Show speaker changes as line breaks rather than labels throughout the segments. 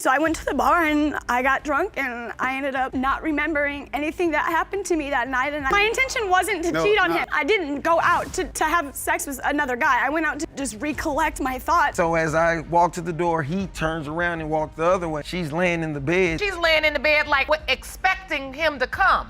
So I went to the bar and I got drunk and I ended up not remembering anything that happened to me that night. And my intention wasn't to cheat on him. I didn't go out to have sex with another guy. I went out to just recollect my thoughts.
So as I walked to the door, he turns around and walked the other way. She's laying in the bed.
She's laying in the bed like expecting him to come.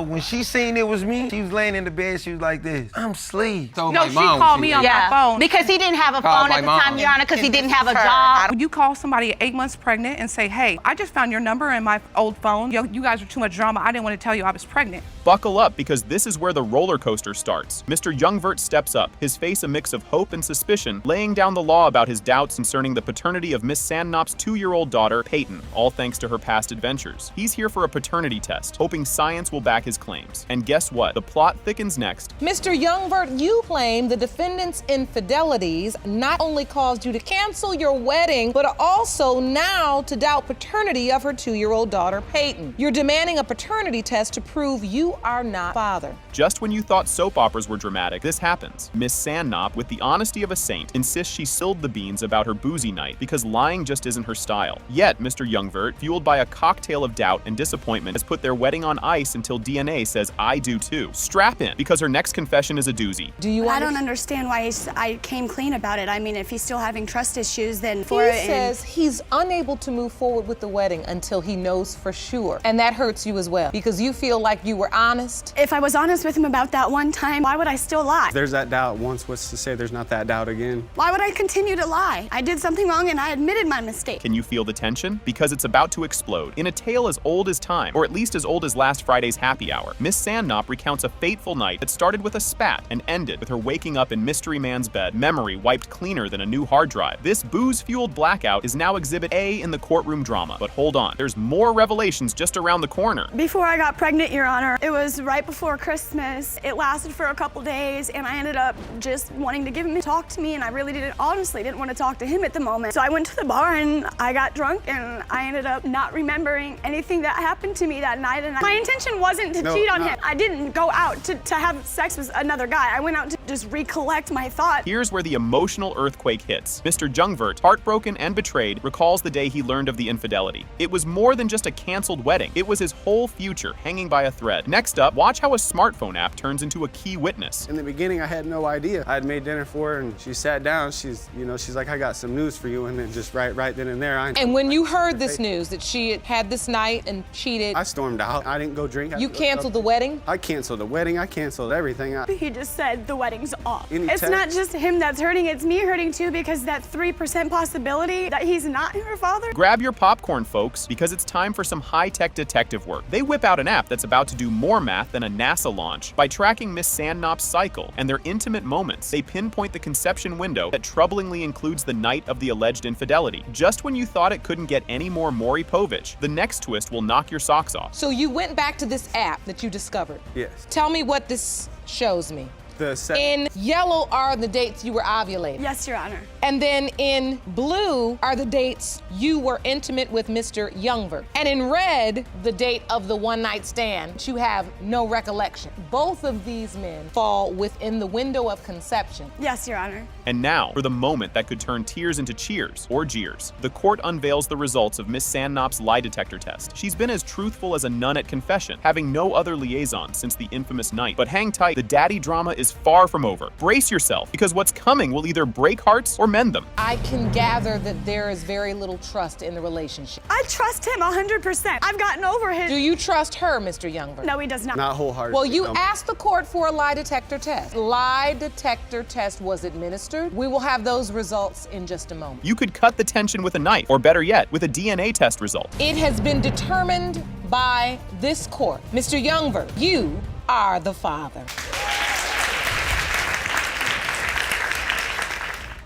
When she seen it was me, she was laying in the bed, she was like this. I'm asleep.
So no, she called me on my phone.
Because he didn't have a phone at the time, Your Honor, because he didn't have a job.
When you call somebody 8 months pregnant and say, hey, I just found your number in my old phone. You guys are too much drama. I didn't want to tell you I was pregnant.
Buckle up, because this is where the roller coaster starts. Mr. Youngvert steps up, his face a mix of hope and suspicion, laying down the law about his doubts concerning the paternity of Miss Sandnop's 2-year-old daughter, Peyton, all thanks to her past adventures. He's here for a paternity test, hoping science will back his claims. And guess what? The plot thickens next.
Mr. Youngvert, you claim the defendant's infidelities not only caused you to cancel your wedding, but also now to doubt paternity of her 2-year-old daughter, Peyton. You're demanding a paternity test to prove you are not father.
Just when you thought soap operas were dramatic, this happens. Miss Sandnop, with the honesty of a saint, insists she spilled the beans about her boozy night because lying just isn't her style. Yet, Mr. Youngvert, fueled by a cocktail of doubt and disappointment, has put their wedding on ice until DNA says I do too. Strap in, because her next confession is a doozy.
I don't understand why I came clean about it. I mean, if he's still having trust issues, then
He says he's unable to move forward with the wedding until he knows for sure. And that hurts you as well, because you feel like you were honest.
If I was honest with him about that one time, why would I still lie?
There's that doubt once, what's to say there's not that doubt again?
Why would I continue to lie? I did something wrong and I admitted my mistake.
Can you feel the tension? Because it's about to explode. In a tale as old as time, or at least as old as last Friday's happy hour, Miss Sandnop recounts a fateful night that started with a spat and ended with her waking up in Mystery Man's bed, memory wiped cleaner than a new hard drive. This booze-fueled blackout is now Exhibit A in the courtroom drama. But hold on, there's more revelations just around the corner.
Before I got pregnant, Your Honor, it was right before Christmas. It lasted for a couple days, and I ended up just wanting to give him a talk to me, and I really honestly didn't want to talk to him at the moment. So I went to the bar and I got drunk, and I ended up not remembering anything that happened to me that night. And my intention wasn't to cheat on him. I didn't go out to have sex with another guy. I went out to just recollect my thoughts.
Here's where the emotional earthquake hits. Mr. Youngvert, heartbroken and betrayed, recalls the day he learned of the infidelity. It was more than just a canceled wedding. It was his whole future hanging by a thread. Next up, watch how a smartphone app turns into a key witness.
In the beginning, I had no idea. I had made dinner for her, and she sat down. She's like, I got some news for you, and then just right then and there.
And when you heard this news that she had this night and cheated,
I stormed out. I didn't go drink.
You canceled the wedding?
I canceled the wedding. I canceled everything.
He just said the wedding's off. It's not just him that's hurting, it's me hurting too, because that 3% possibility that he's not her father.
Grab your popcorn, folks, because it's time for some high-tech detective work. They whip out an app that's about to do more math than a NASA launch. By tracking Miss Sandnop's cycle and their intimate moments, they pinpoint the conception window that troublingly includes the night of the alleged infidelity. Just when you thought it couldn't get any more Maury Povich, the next twist will knock your socks off.
So you went back to this app that you discovered.
Yes.
Tell me what this shows me.
The
In yellow are the dates you were ovulating.
Yes, Your Honor.
And then in blue are the dates you were intimate with Mr. Youngvert. And in red, the date of the one-night stand. You have no recollection. Both of these men fall within the window of conception.
Yes, Your Honor.
And now, for the moment that could turn tears into cheers or jeers, the court unveils the results of Miss Sandnop's lie detector test. She's been as truthful as a nun at confession, having no other liaison since the infamous night. But hang tight, the daddy drama is far from over. Brace yourself, because what's coming will either break hearts or mend them.
I can gather that there is very little trust in the relationship.
I trust him 100%. I've gotten over his...
Do you trust her, Mr. Youngvert?
No, he does not.
Not wholeheartedly.
Well, you asked the court for a lie detector test. Lie detector test was administered. We will have those results in just a moment.
You could cut the tension with a knife, or better yet, with a DNA test result.
It has been determined by this court. Mr. Youngvert, you are the father.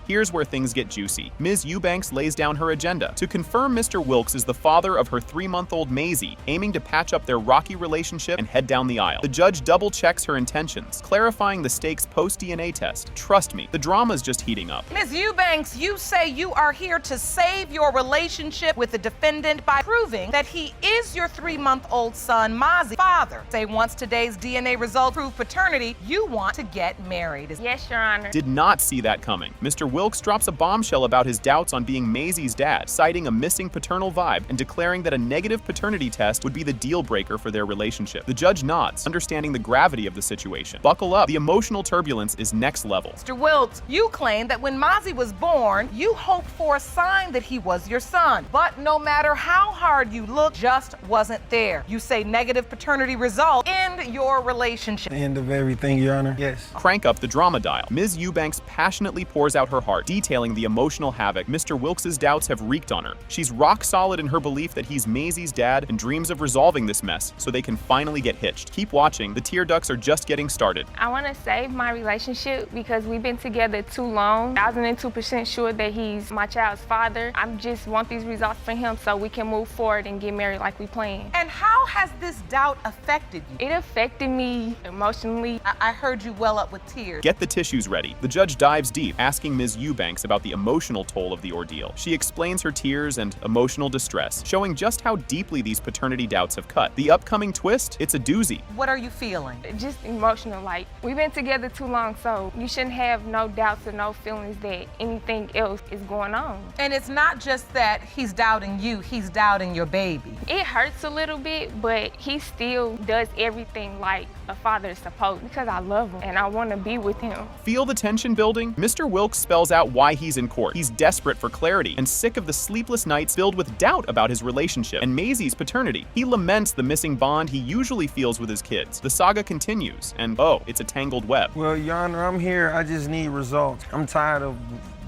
Here's where things get juicy. Ms. Eubanks lays down her agenda to confirm Mr. Wilkes is the father of her 3-month-old Maisie, aiming to patch up their rocky relationship and head down the aisle. The judge double-checks her intentions, clarifying the stakes post-DNA test. Trust me, the drama's just heating up.
Ms. Eubanks, you say you are here to save your relationship with the defendant by proving that he is your 3-month-old son, Mozzie's father. Say once today's DNA results prove paternity, you want to get married.
Yes, Your Honor.
Did not see that coming. Mr. Wilkes drops a bombshell about his doubts on being Maisie's dad, citing a missing paternal vibe and declaring that a negative paternity test would be the deal breaker for their relationship. The judge nods, understanding the gravity of the situation. Buckle up, the emotional turbulence is next level.
Mr. Wilkes, you claim that when Mozzie was born, you hoped for a sign that he was your son. But no matter how hard you looked, just wasn't there. You say negative paternity results end your relationship.
End of everything, Your Honor. Yes.
Crank up the drama dial. Ms. Eubanks passionately pours out her heart, detailing the emotional havoc Mr. Wilkes' doubts have wreaked on her. She's rock solid in her belief that he's Maisie's dad and dreams of resolving this mess so they can finally get hitched. Keep watching, the tear ducts are just getting started.
I want to save my relationship because we've been together too long. 1002% sure that he's my child's father. I just want these results for him so we can move forward and get married like we planned.
And how has this doubt affected you?
It affected me emotionally.
I heard you well up with tears.
Get the tissues ready. The judge dives deep, asking Ms. Eubanks about the emotional toll of the ordeal. She explains her tears and emotional distress, showing just how deeply these paternity doubts have cut. The upcoming twist? It's a doozy.
What are you feeling?
Just emotional, like we've been together too long, so you shouldn't have no doubts or no feelings that anything else is going on.
And it's not just that he's doubting you, he's doubting your baby.
It hurts a little bit, but he still does everything like a father is supposed because I love him and I want to be with him.
Feel the tension building? Mr. Wilkes spells out why he's in court. He's desperate for clarity and sick of the sleepless nights filled with doubt about his relationship and Maisie's paternity. He laments the missing bond he usually feels with his kids. The saga continues, and oh, it's a tangled web.
Well, Your Honor, I'm here. I just need results. I'm tired of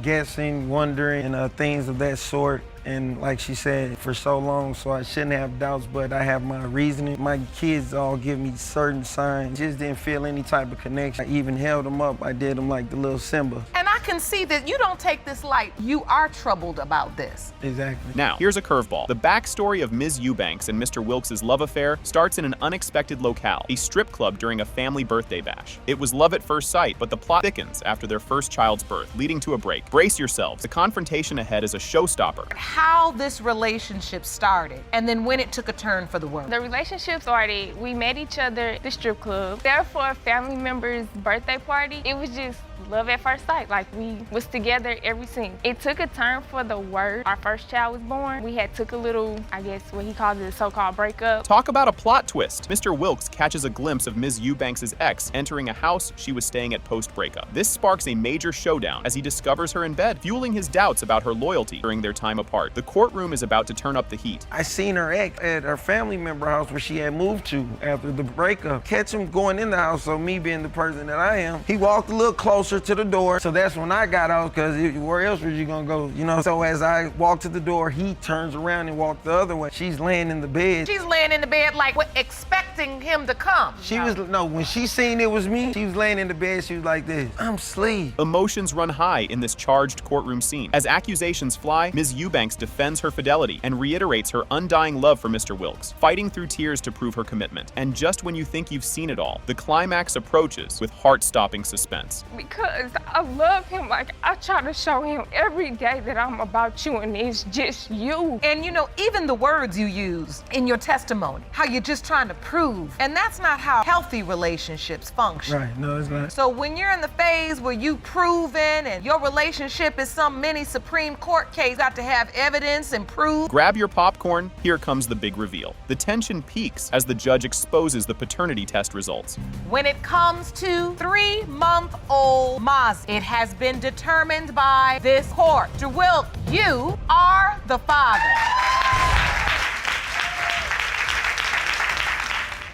guessing, wondering, and things of that sort. And like she said, for so long, so I shouldn't have doubts, but I have my reasoning. My kids all give me certain signs. Just didn't feel any type of connection. I even held them up. I did them like the little Simba.
And I can see that you don't take this light. You are troubled about this.
Exactly.
Now, here's a curveball. The backstory of Ms. Eubanks and Mr. Wilkes' love affair starts in an unexpected locale, a strip club during a family birthday bash. It was love at first sight, but the plot thickens after their first child's birth, leading to a break. Brace yourselves. The confrontation ahead is a showstopper.
How this relationship started, and then when it took a turn for the worse.
The relationship started, we met each other at the strip club. There for a family member's birthday party. It was just love at first sight, like we was together every scene. It took a turn for the worse. Our first child was born. We had took a little, I guess what he calls it, a so-called breakup.
Talk about a plot twist. Mr. Wilkes catches a glimpse of Ms. Eubanks' ex entering a house she was staying at post-breakup. This sparks a major showdown as he discovers her in bed, fueling his doubts about her loyalty during their time apart. The courtroom is about to turn up the heat.
I seen her ex at her family member house where she had moved to after the breakup. Catch him going in the house, so me being the person that I am, he walked a little closer to the door. So that's when I got out, because where else was you gonna go, you know? So as I walked to the door, he turns around and walked the other way. She's laying in the bed.
She's laying in the bed like expecting him to come.
When she seen it was me, she was laying in the bed, she was like this, I'm asleep.
Emotions run high in this charged courtroom scene. As accusations fly, Ms. Eubanks defends her fidelity and reiterates her undying love for Mr. Wilkes, fighting through tears to prove her commitment. And just when you think you've seen it all, the climax approaches with heart-stopping suspense.
Because I love him, like I try to show him every day that I'm about you and it's just you.
And you know, even the words you use in your testimony, how you're just trying to prove, and that's not how healthy relationships function.
Right, no, it's not.
So when you're in the phase where you proven and your relationship is some mini Supreme Court case, got to have evidence and prove.
Grab your popcorn, here comes the big reveal. The tension peaks as the judge exposes the paternity test results.
When it comes to 3-month-old Mozzie, it has been determined by this court. Mr. Wilkes, you are the father.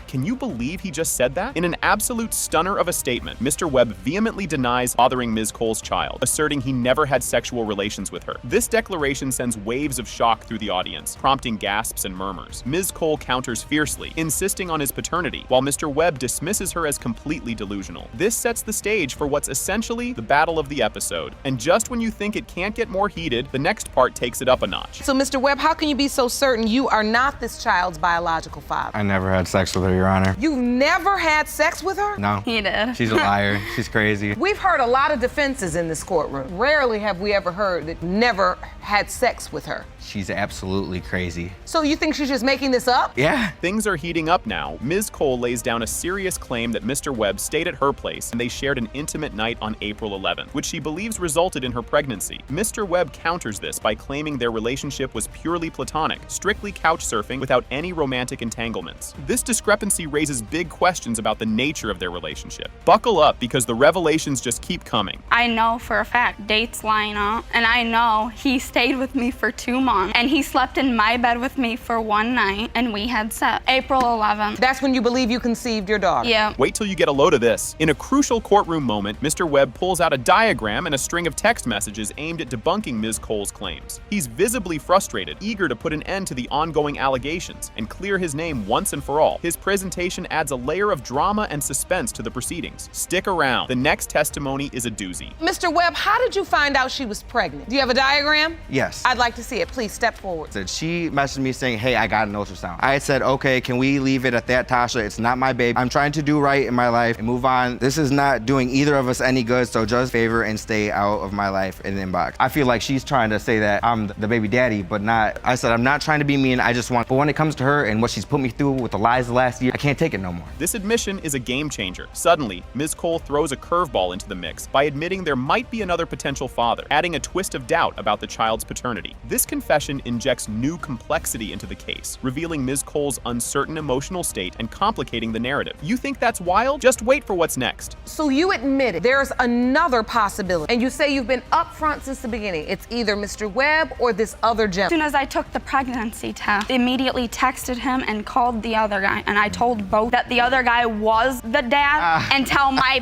Can you believe he just said that? In an absolute stunner of a statement, Mr. Webb vehemently denies fathering Ms. Cole's child, asserting he never had sexual relations with her. This declaration sends waves of shock through the audience, prompting gasps and murmurs. Ms. Cole counters fiercely, insisting on his paternity, while Mr. Webb dismisses her as completely delusional. This sets the stage for what's essentially the battle of the episode. And just when you think it can't get more heated, the next part takes it up a notch.
So, Mr. Webb, how can you be so certain you are not this child's biological father?
I never had sex with her
Your Honor.
You've never had sex with her?
No.
He did.
She's a liar. She's crazy.
We've heard a lot of defenses in this courtroom. Rarely have we ever heard that never had sex with her.
She's absolutely crazy.
So you think she's just making this up?
Yeah.
Things are heating up now. Ms. Cole lays down a serious claim that Mr. Webb stayed at her place and they shared an intimate night on April 11th, which she believes resulted in her pregnancy. Mr. Webb counters this by claiming their relationship was purely platonic, strictly couch surfing without any romantic entanglements. This discrepancy raises big questions about the nature of their relationship. Buckle up because the revelations just keep coming.
I know for a fact dates line up, and I know he stayed with me for 2 months, and he slept in my bed with me for 1 night, and we had sex. April 11th.
That's when you believe you conceived your daughter?
Yeah.
Wait till you get a load of this. In a crucial courtroom moment, Mr. Webb pulls out a diagram and a string of text messages aimed at debunking Ms. Cole's claims. He's visibly frustrated, eager to put an end to the ongoing allegations and clear his name once and for all. His presentation adds a layer of drama and suspense to the proceedings. Stick around. The next testimony is a doozy.
Mr. Webb, how did you find out she was pregnant? Do you have a diagram?
Yes.
I'd like to see it. Please step forward.
She messaged me saying, hey, I got an ultrasound. I said, okay, can we leave it at that, Tasha? It's not my baby. I'm trying to do right in my life and move on. This is not doing either of us any good, so just favor and stay out of my life in the inbox. I feel like she's trying to say that I'm the baby daddy, but not. I said, I'm not trying to be mean. I just want, but when it comes to her and what she's put me through with the lies the last year, I can't take it no more.
This admission is a game changer. Suddenly, Ms. Cole throws a curveball into the mix by admitting there might be another potential father, adding a twist of doubt about the child's paternity. This confession injects new complexity into the case, revealing Ms. Cole's uncertain emotional state and complicating the narrative. You think that's wild? Just wait for what's next.
So you admitted there's another possibility, and you say you've been upfront since the beginning. It's either Mr. Webb or this other
As
gentleman.
soon as I took the pregnancy test, immediately texted him and called the other guy, and I told both that the other guy was the dad until my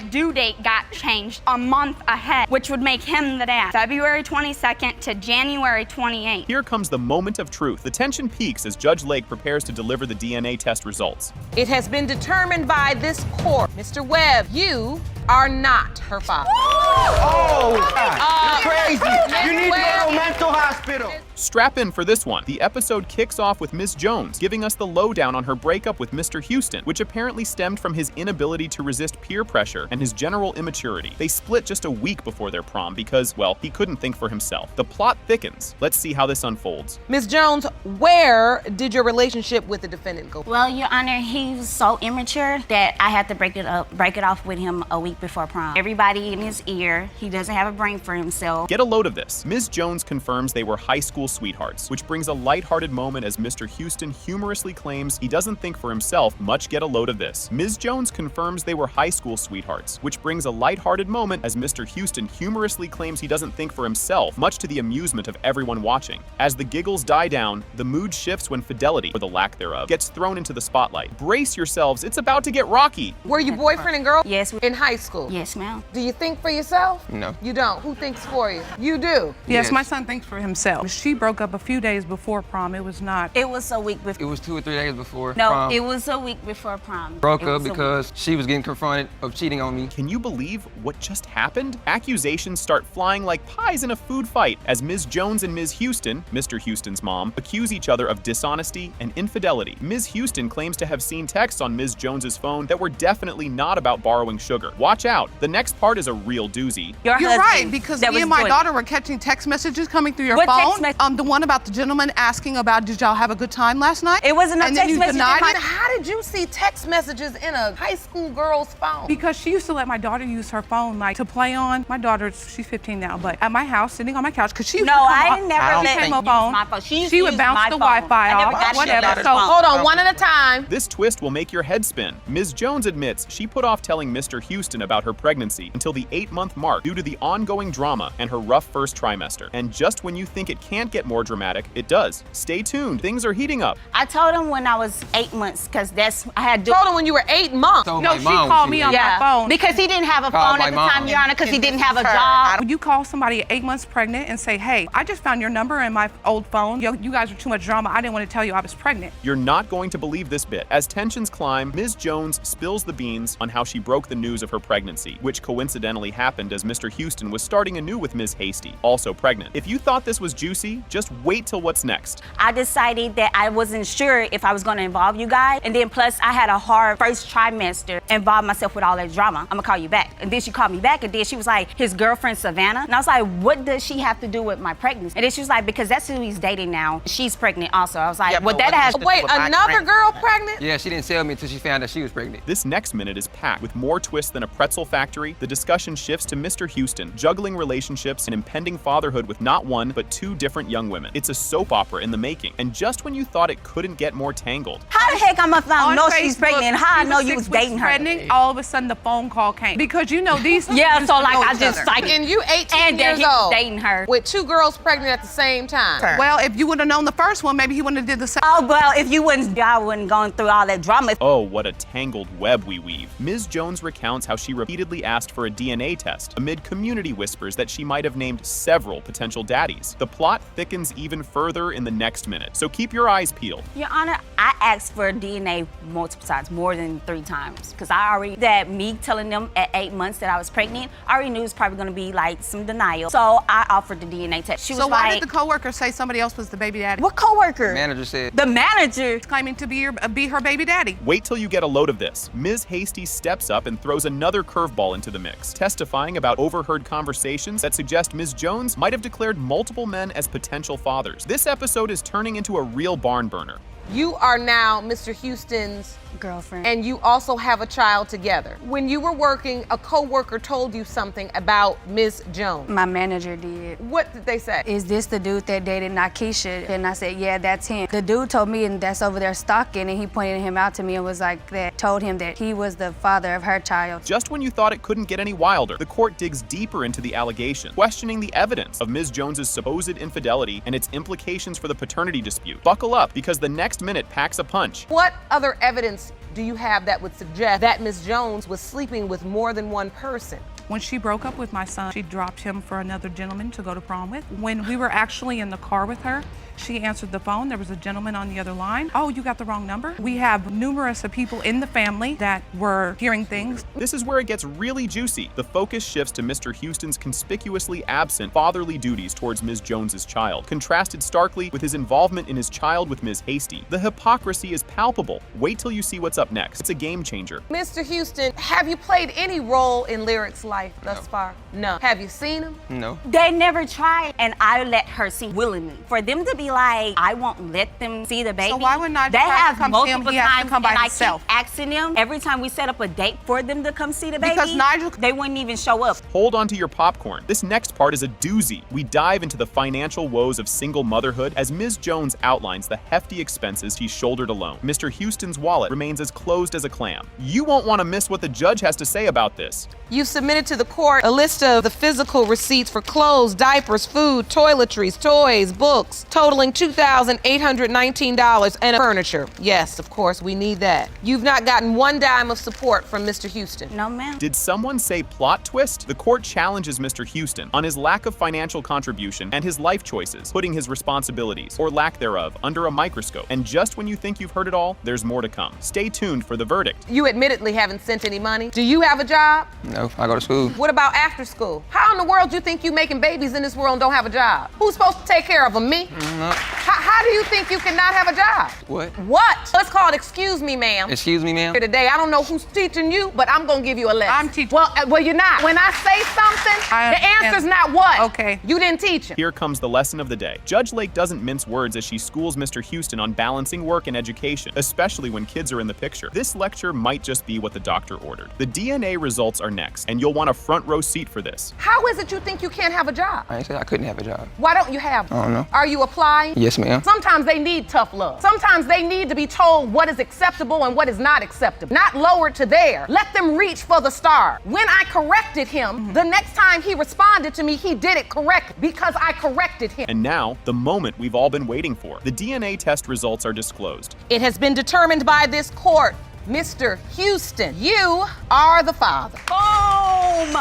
due date got changed a month ahead, which would make him the dad. February 22nd to January 28th.
Here comes the moment of truth. The tension peaks as Judge Lake prepares to deliver the DNA test results.
It has been determined by this court, Mr. Webb, you are not her father.
Oh, God. You're crazy. You need to go to a mental hospital.
Strap in for this one. The episode kicks off with Ms. Jones giving us the lowdown on her breakup with Mr. Houston, which apparently stemmed from his inability to resist peer pressure and his general immaturity. They split just a week before their prom because, well, he couldn't think for himself. The plot thickens. Let's see how this unfolds.
Ms. Jones, where did your relationship with the defendant go?
Well, Your Honor, he was so immature that I had to break it off with him a week before prom. Everybody in his ear, he doesn't have a brain for himself.
Get a load of this. Ms. Jones confirms they were high school sweethearts, which brings a lighthearted moment as Mr. Houston humorously claims he doesn't think for himself. Much get a load of this. Ms. Jones confirms they were high school sweethearts, which brings a lighthearted moment as Mr. Houston humorously claims he doesn't think for himself, much to the amusement of everyone watching. As the giggles die down, the mood shifts when fidelity, or the lack thereof, gets thrown into the spotlight. Brace yourselves, it's about to get rocky.
Were you boyfriend and girl?
Yes.
In high school?
Yes, ma'am.
Do you think for yourself?
No.
You don't. Who thinks for you? You do.
Yes, my son thinks for himself. She broke up a few days before prom. It was not.
It was a week before.
It was 2 or 3 days before
No,
prom.
it was a week before prom.
Broke
It
up
was a
because she was getting confronted of cheating on me.
Can you believe what just happened? Accusations start flying like pies in a food fight as Ms. Jones and Ms. Houston, Mr. Houston's mom, accuse each other of dishonesty and infidelity. Ms. Houston claims to have seen texts on Ms. Jones's phone that were definitely not about borrowing sugar. Watch out. The next part is a real doozy.
You're right, because me and my daughter were catching text messages coming through your phone. The one about the gentleman asking about, did y'all have a good time last night?
It wasn't a
and then
text
you
message.
denied it?
How did you see text messages in a high school girl's phone?
Because she used to let my daughter use her phone like to play on. My daughter, she's 15 now, but at my house, sitting on my couch, because she used to come
I
up,
never let
she came
her
up
use
on,
my phone.
she would bounce the Wi-Fi off, whatever.
So hold on, one at a time.
This twist will make your head spin. Ms. Jones admits she put off telling Mr. Houston about her pregnancy until the 8-month mark due to the ongoing drama and her rough first trimester. And just when you think it can't get more dramatic, it does. Stay tuned, things are heating up.
I told him when I was 8 months, because I had to.
Told him when you were 8 months.
No, she called me on my phone.
Because he didn't have a phone at the time, Your Honor, because he didn't have a job.
When you call somebody 8 months pregnant and say, hey, I just found your number in my old phone. You guys are too much drama. I didn't want to tell you I was pregnant.
You're not going to believe this bit. As tensions climb, Ms. Jones spills the beans on how she broke the news of her pregnancy, which coincidentally happened as Mr. Houston was starting anew with Ms. Hasty, also pregnant. If you thought this was juicy, Just wait till what's next.
I decided that I wasn't sure if I was gonna involve you guys. And then plus I had a hard first trimester, involved myself with all that drama. I'm gonna call you back. And then she called me back and then she was like, his girlfriend Savannah. And I was like, what does she have to do with my pregnancy? And then she was like, because that's who he's dating now. She's pregnant also. I was like, well, that has.
Wait, another girl pregnant?
Yeah, she didn't tell me until she found out she was pregnant.
This next minute is packed with more twists than a pretzel factory. The discussion shifts to Mr. Houston, juggling relationships and impending fatherhood with not one, but two different young women. It's a soap opera in the making. And just when you thought it couldn't get more tangled.
How the heck I'm gonna know she's pregnant? How I know you was dating her?
Pregnant, all of a sudden the phone call came. Because you know these.
Yeah, so like I just like.
And you 18
and
years
he was
old.
dating her.
With two girls pregnant at the same time.
Well, if you would have known the first one, maybe he wouldn't have did the same.
Oh, well, if you wouldn't, I wouldn't gone through all that drama.
Oh, what a tangled web we weave. Ms. Jones recounts how she repeatedly asked for a DNA test amid community whispers that she might have named several potential daddies. The plot thickens even further in the next minute, so keep your eyes peeled.
Your Honor, I asked for DNA multiple times, more than 3 times, because I already, that me telling them at 8 months that I was pregnant, I already knew it was probably gonna be like some denial. So I offered the DNA test. She was
so why
like,
did the coworker say somebody else was the baby daddy?
what coworker?
Manager said.
The manager.
Claiming to be her baby daddy.
Wait till you get a load of this. Ms. Hasty steps up and throws another curveball into the mix, testifying about overheard conversations that suggest Ms. Jones might have declared multiple men as potential fathers. This episode is turning into a real barn burner.
You are now Mr. Houston's
girlfriend.
And you also have a child together. When you were working, a coworker told you something about Ms. Jones.
My manager did.
What did they say?
Is this the dude that dated Nakisha? And I said, yeah, that's him. The dude told me, and that's over there stalking, and he pointed him out to me and was like, told him that he was the father of her child.
Just when you thought it couldn't get any wilder, the court digs deeper into the allegation, questioning the evidence of Ms. Jones's supposed infidelity and its implications for the paternity dispute. Buckle up, because the next minute packs a punch.
What other evidence do you have that would suggest that Ms. Jones was sleeping with more than one person?
When she broke up with my son, she dropped him for another gentleman to go to prom with. When we were actually in the car with her, she answered the phone. There was a gentleman on the other line. Oh, you got the wrong number? We have numerous of people in the family that were hearing things.
This is where it gets really juicy. The focus shifts to Mr. Houston's conspicuously absent fatherly duties towards Ms. Jones's child, contrasted starkly with his involvement in his child with Ms. Hasty. The hypocrisy is palpable. Wait till you see what's up next. It's a game changer.
Mr. Houston, have you played any role in Lyric's life thus far? No. Have you seen him?
No.
They never tried, and I let her see willingly. For them to be like, I won't let them see the baby.
So why would not
they have
come see him?
multiple
He has
times,
to come by
and
himself.
I keep asking them every time we set up a date for them to come see the baby.
Because Nigel,
they wouldn't even show up.
Hold on to your popcorn. This next part is a doozy. We dive into the financial woes of single motherhood as Ms. Jones outlines the hefty expenses she shouldered alone. Mr. Houston's wallet remains as closed as a clam. You won't want to miss what the judge has to say about this.
You submitted to the court a list of the physical receipts for clothes, diapers, food, toiletries, toys, books, totaling $2,819 and furniture. Yes, of course, we need that. You've not gotten one dime of support from Mr. Houston.
No, ma'am.
Did someone say plot twist? The court challenges Mr. Houston on his lack of financial contribution and his life choices, putting his responsibilities, or lack thereof, under a microscope. And just when you think you've heard it all, there's more to come. Stay tuned for the verdict.
You admittedly haven't sent any money. Do you have a job?
No, I go to school.
What about after school? How in the world do you think you making babies in this world and don't have a job? Who's supposed to take care of them? Me?
No.
How do you think you cannot have a job?
What?
What? It's called excuse me, ma'am.
Excuse me, ma'am?
Today, I don't know who's teaching you, but I'm gonna give you a lesson.
I'm teaching.
Well, you're not. When I say something, the answer's not what.
Okay.
You didn't teach him.
Here comes the lesson of the day. Judge Lake doesn't mince words as she schools Mr. Houston on balancing work and education, especially when kids are in the picture. This lecture might just be what the doctor ordered. The DNA results are next, and you'll want a front row seat for this.
How is it you think you can't have a job?
I ain't said I couldn't have a job.
Why don't you have one?
I don't know.
Are you applying?
Yes, ma'am.
Sometimes they need tough love. Sometimes they need to be told what is acceptable and what is not acceptable. Not lowered to there. Let them reach for the star. When I corrected him, the next time he responded to me, he did it correctly because I corrected him.
And now, the moment we've all been waiting for. The DNA test results are disclosed.
It has been determined by this court, Mr. Houston, you are the father.
Boom!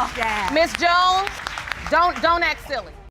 Miss Jones, don't act silly.